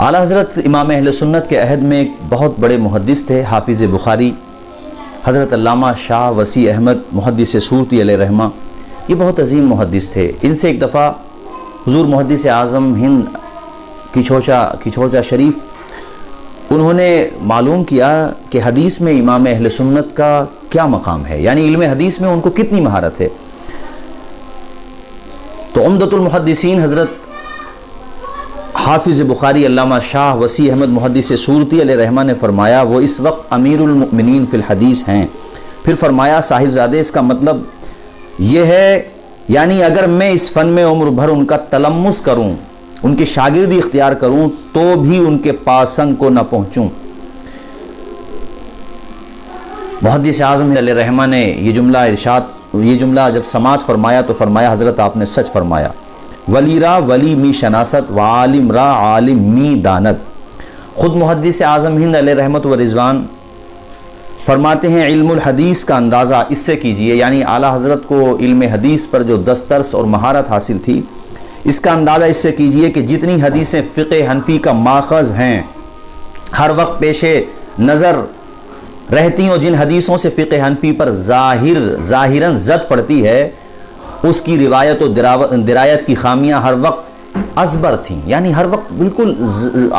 اعلیٰ حضرت امام اہل سنت کے عہد میں ایک بہت بڑے محدث تھے، حافظ بخاری حضرت علامہ شاہ وسیع احمد محدث سورتی علیہ رحمہ. یہ بہت عظیم محدث تھے. ان سے ایک دفعہ حضور محدث اعظم ہند کچھوچا شریف انہوں نے معلوم کیا کہ حدیث میں امام اہل سنت کا کیا مقام ہے، یعنی علم حدیث میں ان کو کتنی مہارت ہے. تو عمدۃ المحدثین حضرت حافظ بخاری علامہ شاہ وسیع احمد محدث سورتی علیہ رحمہ نے فرمایا وہ اس وقت امیر المؤمنین فی الحدیث ہیں. پھر فرمایا صاحب زادے اس کا مطلب یہ ہے، یعنی اگر میں اس فن میں عمر بھر ان کا تلمس کروں، ان کی شاگردی اختیار کروں تو بھی ان کے پاسنگ کو نہ پہنچوں. محدث اعظم علیہ رحمہ نے یہ جملہ جب سماعت فرمایا تو فرمایا حضرت آپ نے سچ فرمایا. ولی را ولی می شناست و عالم را عالم می دانت. خود محدث اعظم ہند علیہ رحمت و رضوان فرماتے ہیں علم الحدیث کا اندازہ اس سے کیجئے، یعنی اعلیٰ حضرت کو علم حدیث پر جو دسترس اور مہارت حاصل تھی اس کا اندازہ اس سے کیجئے کہ جتنی حدیثیں فقہ حنفی کا ماخذ ہیں ہر وقت پیش نظر رہتی ہیں، اور جن حدیثوں سے فقہ حنفی پر ظاہراً زد پڑتی ہے اس کی روایت و درایت کی خامیاں ہر وقت ازبر تھیں، یعنی ہر وقت بالکل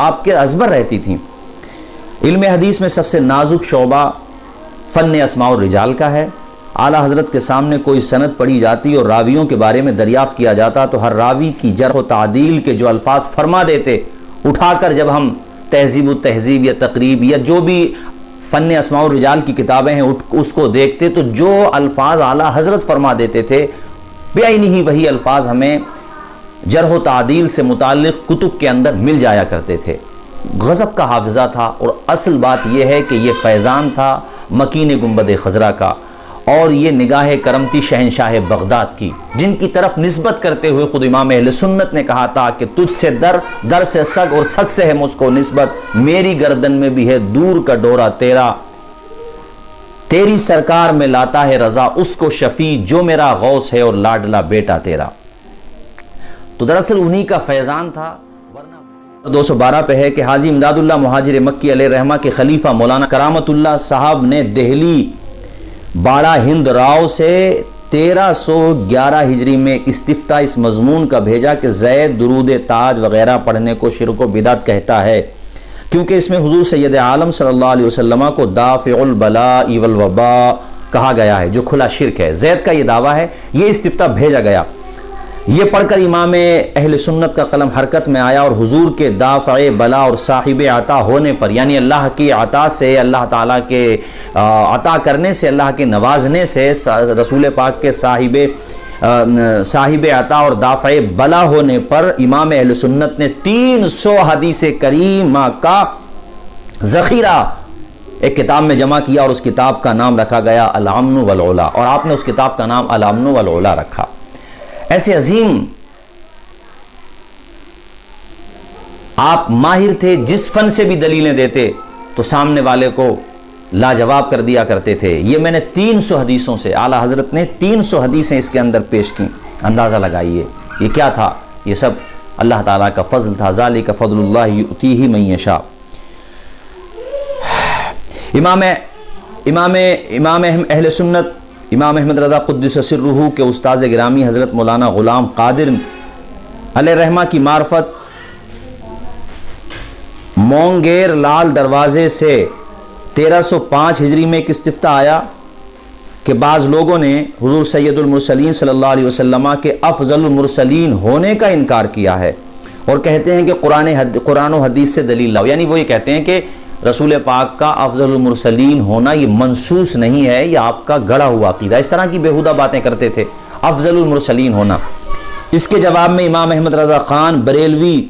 آپ کے ازبر رہتی تھیں. علم حدیث میں سب سے نازک شعبہ فن اسماء الرجال کا ہے. اعلیٰ حضرت کے سامنے کوئی سند پڑھی جاتی اور راویوں کے بارے میں دریافت کیا جاتا تو ہر راوی کی جرح و تعدیل کے جو الفاظ فرما دیتے اٹھا کر جب ہم تہذیب و تہذیب یا تقریب یا جو بھی فن اسماء الرجال کی کتابیں ہیں اس کو دیکھتے تو جو الفاظ اعلیٰ حضرت فرما دیتے تھے بعینہ وہی الفاظ ہمیں جرح و تعدیل سے متعلق کتب کے اندر مل جایا کرتے تھے. غضب کا حافظہ تھا، اور اصل بات یہ ہے کہ یہ فیضان تھا مکین گنبد خضرا کا، اور یہ نگاہ کرم تھی شہنشاہ بغداد کی، جن کی طرف نسبت کرتے ہوئے خود امام اہل سنت نے کہا تھا کہ تجھ سے در سے سگ اور سگ سے ہے مجھ کو نسبت، میری گردن میں بھی ہے دور کا ڈورا تیرا، تیری سرکار میں لاتا ہے رضا اس کو شفیع جو میرا غوث ہے اور لاڈلا بیٹا تیرا. تو دراصل انہی کا فیضان تھا. 212 پہ ہے کہ حاجی امداد اللہ مہاجر مکی علیہ رحمہ کے خلیفہ مولانا کرامت اللہ صاحب نے دہلی باڑہ ہند راؤ سے 1311 ہجری میں استفتاء اس مضمون کا بھیجا کہ زید درود تاج وغیرہ پڑھنے کو شرک و بدعت کہتا ہے، کیونکہ اس میں حضور سید عالم صلی اللہ علیہ وسلم کو دافع البلاء والوباء کہا گیا ہے جو کھلا شرک ہے. زید کا یہ دعویٰ ہے. یہ استفتاء بھیجا گیا. یہ پڑھ کر امام اہل سنت کا قلم حرکت میں آیا اور حضور کے دافع بلا اور صاحب عطا ہونے پر، یعنی اللہ کی عطا سے، اللہ تعالیٰ کے عطا کرنے سے، اللہ کے نوازنے سے رسول پاک کے صاحب عطا اور دافع بلا ہونے پر امام اہل سنت نے 300 حدیث کریمہ کا ذخیرہ ایک کتاب میں جمع کیا، اور اس کتاب کا نام رکھا گیا الامن والعلا، اور آپ نے اس کتاب کا نام الامن والعلا رکھا. ایسے عظیم آپ ماہر تھے، جس فن سے بھی دلیلیں دیتے تو سامنے والے کو لاجواب کر دیا کرتے تھے. یہ میں نے 300 حدیثوں سے، اعلیٰ حضرت نے 300 حدیثیں اس کے اندر پیش کی. اندازہ لگائیے یہ کیا تھا. یہ سب اللہ تعالیٰ کا فضل تھا. ذالک فضل اللہ یؤتیہ من یشاء. امام اہل سنت امام احمد رضا قدس سرہ کے استاذ گرامی حضرت مولانا غلام قادر علیہ رحمہ کی معرفت مونگیر لال دروازے سے 1305 ہجری میں ایک استفتاء آیا کہ بعض لوگوں نے حضور سید المرسلین صلی اللہ علیہ وسلم کے افضل المرسلین ہونے کا انکار کیا ہے، اور کہتے ہیں کہ قرآن و حدیث سے دلیل لاؤ. یعنی وہ یہ کہتے ہیں کہ رسول پاک کا افضل المرسلین ہونا یہ منصوص نہیں ہے، یہ آپ کا گڑا ہوا عقیدہ. اس طرح کی بیہودہ باتیں کرتے تھے. افضل المرسلین ہونا. اس کے جواب میں امام احمد رضا خان بریلوی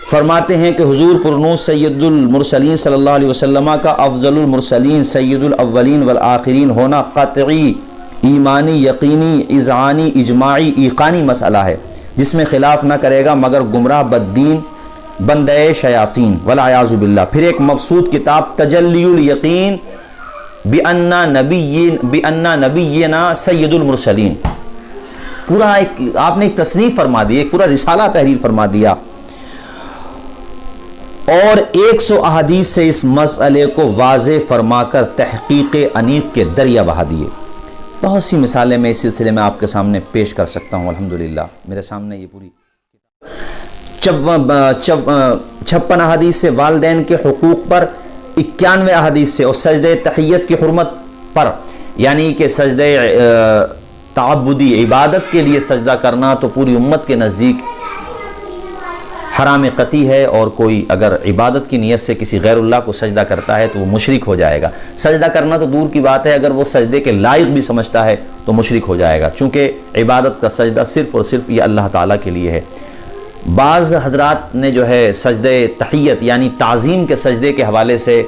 فرماتے ہیں کہ حضور پرنوس سید المرسلین صلی اللہ علیہ وسلم کا افضل المرسلین سید الاولین والآخرین ہونا قطعی، ایمانی، یقینی، اذعانی، اجماعی، ایقانی مسئلہ ہے، جس میں خلاف نہ کرے گا مگر گمراہ بددین بندے شیاطین والعیاذ باللہ. پھر ایک مبسوط کتاب تجلی الیقین بأن نبینا سید المرسلین، پورا آپ نے ایک تصنیف فرما دی، ایک پورا رسالہ تحریر فرما دیا. اور 100 احادیث سے اس مسئلے کو واضح فرما کر تحقیق انیق کے دریا بہا دیے۔ بہت سی مثالیں میں اس سلسلے میں آپ کے سامنے پیش کر سکتا ہوں، الحمدللہ میرے سامنے یہ پوری 56 احادیث سے والدین کے حقوق پر، 91 احادیث سے، اور سجدہ تحیت کی حرمت پر، یعنی کہ سجدہ تعبدی عبادت کے لیے سجدہ کرنا تو پوری امت کے نزدیک حرام قطعی ہے، اور کوئی اگر عبادت کی نیت سے کسی غیر اللہ کو سجدہ کرتا ہے تو وہ مشرک ہو جائے گا۔ سجدہ کرنا تو دور کی بات ہے، اگر وہ سجدے کے لائق بھی سمجھتا ہے تو مشرک ہو جائے گا، چونکہ عبادت کا سجدہ صرف اور صرف یہ اللہ تعالیٰ کے لیے ہے۔ بعض حضرات نے جو ہے سجدہ تحیت یعنی تعظیم کے سجدے کے حوالے سے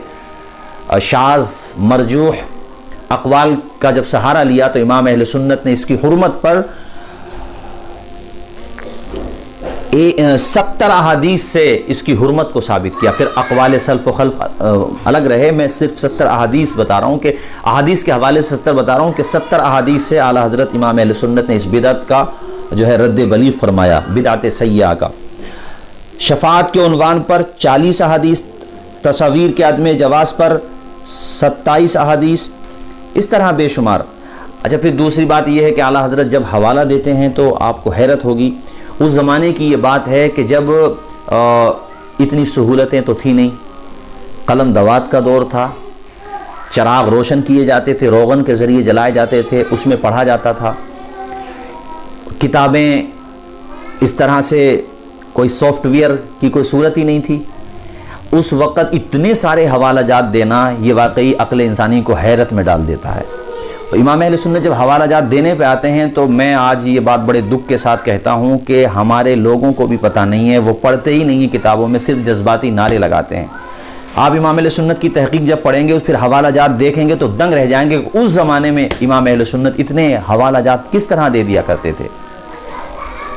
شاذ مرجوح اقوال کا جب سہارا لیا تو امام اہل سنت نے اس کی حرمت پر 70 احادیث سے اس کی حرمت کو ثابت کیا۔ پھر اقوال سلف و خلف الگ رہے، میں صرف 70 احادیث بتا رہا ہوں کہ احادیث کے حوالے سے 70 بتا رہا ہوں کہ 70 احادیث سے اعلیٰ حضرت امام اہل سنت نے اس بدعت کا جو ہے رد بلیغ فرمایا، بدعت سیئہ کا۔ شفاعت کے عنوان پر 40 احادیث، تصاویر کے عدم جواز پر 27 احادیث، اس طرح بے شمار۔ اچھا، پھر دوسری بات یہ ہے کہ اعلیٰ حضرت جب حوالہ دیتے ہیں تو آپ کو حیرت ہوگی، اس زمانے کی یہ بات ہے کہ جب اتنی سہولتیں تو تھی نہیں، قلم دوات کا دور تھا، چراغ روشن کیے جاتے تھے، روغن کے ذریعے جلائے جاتے تھے، اس میں پڑھا جاتا تھا، کتابیں اس طرح سے کوئی سافٹ ویئر کی کوئی صورت ہی نہیں تھی۔ اس وقت اتنے سارے حوالہ جات دینا یہ واقعی عقل انسانی کو حیرت میں ڈال دیتا ہے۔ امام اہل سنت جب حوالہ جات دینے پہ آتے ہیں تو میں آج یہ بات بڑے دکھ کے ساتھ کہتا ہوں کہ ہمارے لوگوں کو بھی پتہ نہیں ہے، وہ پڑھتے ہی نہیں ہیں کتابوں میں، صرف جذباتی نعرے لگاتے ہیں۔ آپ امام اہل سنت کی تحقیق جب پڑھیں گے پھر حوالہ جات دیکھیں گے تو دنگ رہ جائیں گے کہ اس زمانے میں امام اہل سنت اتنے حوالہ جات کس طرح دے دیا کرتے تھے۔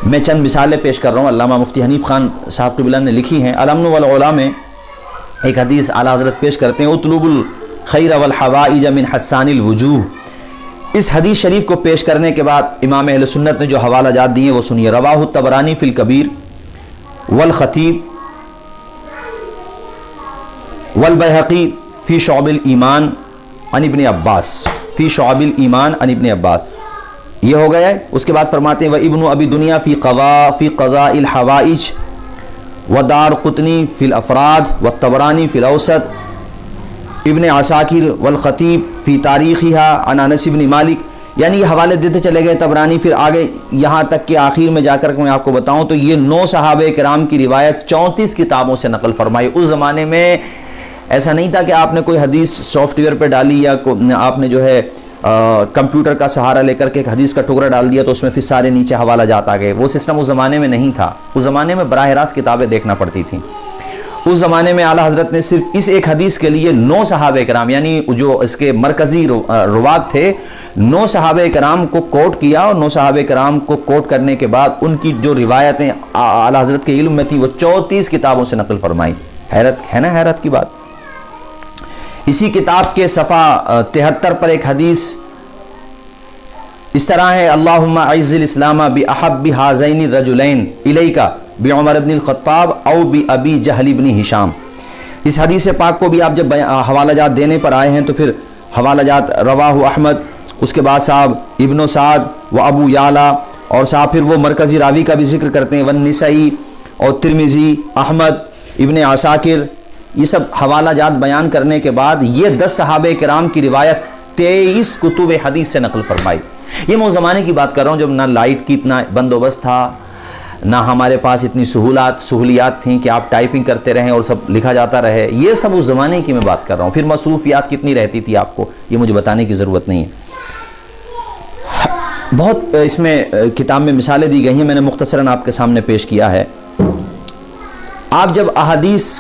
میں چند مثالیں پیش کر رہا ہوں، علامہ مفتی حنیف خان صاحب قبلہ نے لکھی ہیں۔ الامن والعلا میں ایک حدیث اعلیٰ حضرت پیش کرتے ہیں، اطلب الخیر والحوائج من حسان الوجوہ۔ اس حدیث شریف کو پیش کرنے کے بعد امام اہل سنت نے جو حوالہ جات دیے وہ سنیے۔ رواہ الطبرانی فی الکبیر والخطیب والبیہقی فی شعب الایمان عن ابن عباس، فی شعب الایمان عن ابن عباس، یہ ہو گیا ہے۔ اس کے بعد فرماتے ہیں وابن ابی دنیا فی قضاء الحوائج ودار قطنی فی الافراد والطبرانی فی الاوسط، ابن عساکر والخطیب فی تاریخہا عن انس بن مالک، یعنی یہ حوالے دیتے چلے گئے طبرانی، پھر آگے یہاں تک کہ آخر میں جا کر میں آپ کو بتاؤں تو یہ 9 صحابہ کرام کی روایت 34 کتابوں سے نقل فرمائی۔ اس زمانے میں ایسا نہیں تھا کہ آپ نے کوئی حدیث سافٹ ویئر پہ ڈالی یا آپ نے جو ہے کمپیوٹر کا سہارا لے کر کے ایک حدیث کا ٹکڑا ڈال دیا تو اس میں پھر سارے نیچے حوالہ جات آ گئے۔ وہ سسٹم اس زمانے میں نہیں تھا، اس زمانے میں براہ راست کتابیں دیکھنا پڑتی تھیں۔ اس زمانے میں اعلیٰ حضرت نے صرف اس ایک حدیث کے لیے 9 صحابہ کرام یعنی جو اس کے مرکزی روات تھے 9 صحابہ کرام کو کوٹ کیا، اور 9 صحابہ کرام کو کوٹ کرنے کے بعد ان کی جو روایتیں اعلیٰ حضرت کے علم میں تھی وہ 34 کتابوں سے نقل فرمائی۔ حیرت ہے نا، حیرت کی بات۔ اسی کتاب کے صفحہ 73 پر ایک حدیث اس طرح ہے، اللہم اعز الاسلام باحب ہذین الرجلین الیک بعمر بن الخطاب او بابی جہل بن ہشام۔ اس حدیث پاک کو بھی آپ جب حوالہ جات دینے پر آئے ہیں تو پھر حوالہ جات رواہ احمد، اس کے بعد صاحب ابن سعد و ابو یعلا، اور صاحب پھر وہ مرکزی راوی کا بھی ذکر کرتے ہیں والنسائی اور ترمذی، احمد، ابن عساکر، یہ سب حوالہ جات بیان کرنے کے بعد یہ 10 صحابہ کرام کی روایت 23 کتب حدیث سے نقل فرمائی۔ یہ میں اس زمانے کی بات کر رہا ہوں جب نہ لائٹ کی اتنا بندوبست تھا، نہ ہمارے پاس اتنی سہولیات تھیں کہ آپ ٹائپنگ کرتے رہیں اور سب لکھا جاتا رہے۔ یہ سب اس زمانے کی میں بات کر رہا ہوں۔ پھر مصروفیات کتنی رہتی تھی آپ کو یہ مجھے بتانے کی ضرورت نہیں ہے۔ بہت اس میں کتاب میں مثالیں دی گئی ہیں، میں نے مختصراً آپ کے سامنے پیش کیا ہے۔ آپ جب احادیث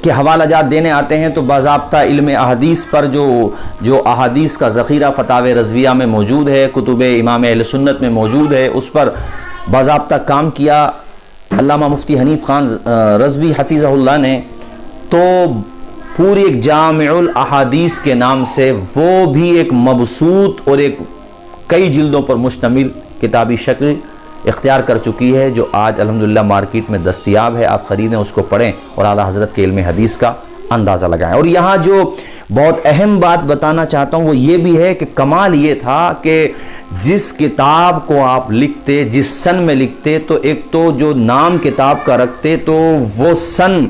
کے حوالہ جات دینے آتے ہیں تو باضابطہ علم احادیث پر جو احادیث کا ذخیرہ فتاوی رضویہ میں موجود ہے، کتب امام اہل سنت میں موجود ہے، اس پر باضابطہ کام کیا علامہ مفتی حنیف خان رضوی حفیظہ اللہ نے۔ تو پوری ایک جامع الاحادیث کے نام سے وہ بھی ایک مبسوط اور ایک کئی جلدوں پر مشتمل کتابی شکل اختیار کر چکی ہے، جو آج الحمدللہ مارکیٹ میں دستیاب ہے، آپ خریدیں، اس کو پڑھیں اور اعلیٰ حضرت کے علم حدیث کا اندازہ لگائیں۔ اور یہاں جو بہت اہم بات بتانا چاہتا ہوں وہ یہ بھی ہے کہ کمال یہ تھا کہ جس کتاب کو آپ لکھتے، جس سن میں لکھتے، تو ایک تو جو نام کتاب کا رکھتے تو وہ سن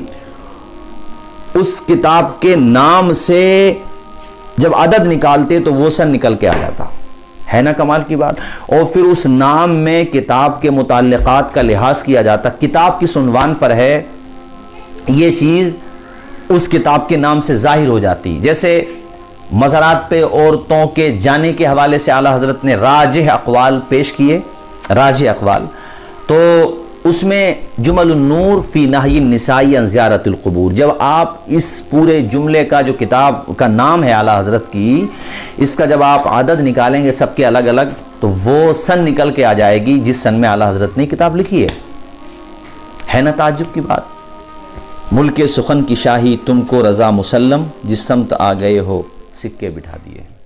اس کتاب کے نام سے جب عدد نکالتے تو وہ سن نکل کے آ جاتا ہے نا، کمال کی بات۔ اور پھر اس نام میں کتاب کے متعلقات کا لحاظ کیا جاتا، کتاب کس عنوان پر ہے یہ چیز اس کتاب کے نام سے ظاہر ہو جاتی۔ جیسے مزارات پہ عورتوں کے جانے کے حوالے سے اعلیٰ حضرت نے راجح اقوال پیش کیے، راجح اقوال، تو اس میں جمل النور فی نہی النساء عن زیارت القبور، جب آپ اس پورے جملے کا جو کتاب کا نام ہے اعلیٰ حضرت کی، اس کا جب آپ عدد نکالیں گے سب کے الگ الگ تو وہ سن نکل کے آ جائے گی جس سن میں اعلیٰ حضرت نے کتاب لکھی ہے نا تعجب کی بات۔ ملک سخن کی شاہی تم کو رضا مسلم، جس سمت آ گئے ہو سکے بٹھا دیے۔